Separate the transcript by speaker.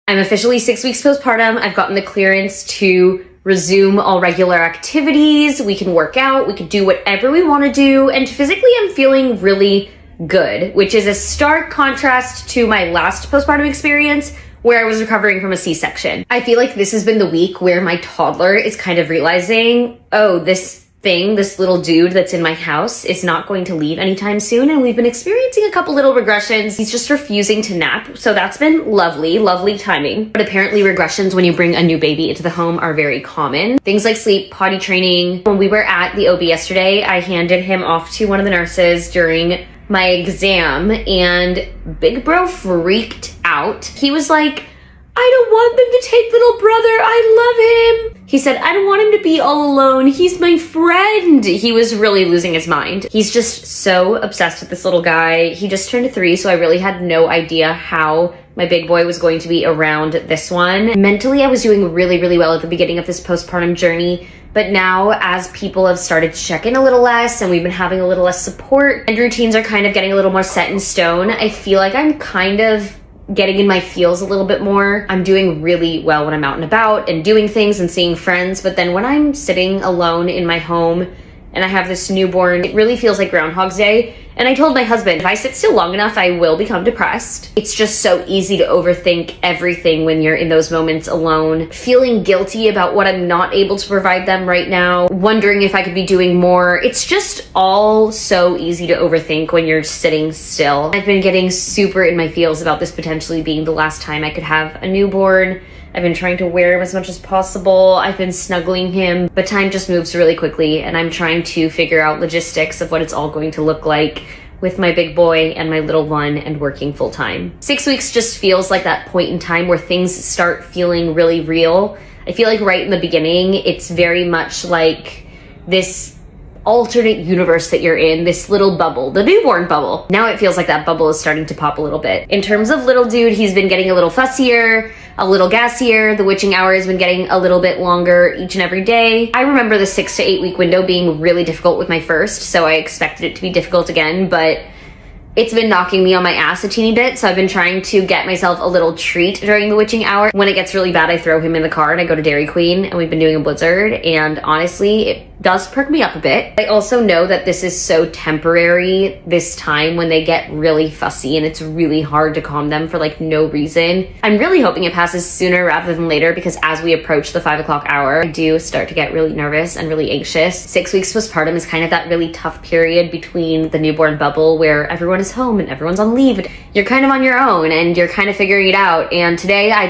Speaker 1: I'm officially 6 weeks postpartum. I've gotten the clearance to resume all regular activities. We can work out, we can do whatever we want to do, and physically I'm feeling really good, which is a stark contrast to my last postpartum experience where I was recovering from a C-section. I feel like this has been the week where my toddler is kind of realizing, oh, this little dude that's in my house is not going to leave anytime soon, and we've been experiencing a couple little regressions. He's just refusing to nap, so that's been lovely, lovely timing. But apparently regressions when you bring a new baby into the home are very common. Things like sleep, potty training. When we were at the OB yesterday, I handed him off to one of the nurses during my exam, and big bro freaked out. He was like, I don't want them to take little brother. I love him. He said, I don't want him to be all alone. He's my friend. He was really losing his mind. He's just so obsessed with this little guy. He just turned 3, so I really had no idea how my big boy was going to be around this one. Mentally, I was doing really, really well at the beginning of this postpartum journey. But now, as people have started to check in a little less and we've been having a little less support and routines are kind of getting a little more set in stone, I feel like I'm kind of getting in my feels a little bit more. I'm doing really well when I'm out and about and doing things and seeing friends, but then when I'm sitting alone in my home and I have this newborn, it really feels like Groundhog's Day. And I told my husband, if I sit still long enough, I will become depressed. It's just so easy to overthink everything when you're in those moments alone, feeling guilty about what I'm not able to provide them right now, wondering if I could be doing more. It's just all so easy to overthink when you're sitting still. I've been getting super in my feels about this potentially being the last time I could have a newborn. I've been trying to wear him as much as possible. I've been snuggling him, but time just moves really quickly, and I'm trying to figure out logistics of what it's all going to look like with my big boy and my little one and working full time. 6 weeks just feels like that point in time where things start feeling really real. I feel like right in the beginning, it's very much like this alternate universe that you're in, this little bubble, the newborn bubble. Now it feels like that bubble is starting to pop a little bit. In terms of little dude, he's been getting a little fussier, a little gassier. The witching hour has been getting a little bit longer each and every day. I remember the 6 to 8 week window being really difficult with my first, so I expected it to be difficult again, but it's been knocking me on my ass a teeny bit, so I've been trying to get myself a little treat during the witching hour. When it gets really bad, I throw him in the car and I go to Dairy Queen, and we've been doing a blizzard, and honestly, it does perk me up a bit. I also know that this is so temporary, this time when they get really fussy and it's really hard to calm them for like no reason. I'm really hoping it passes sooner rather than later, because as we approach the 5 o'clock hour, I do start to get really nervous and really anxious. 6 weeks postpartum is kind of that really tough period between the newborn bubble where everyone is home and everyone's on leave. You're kind of on your own and you're kind of figuring it out. And today I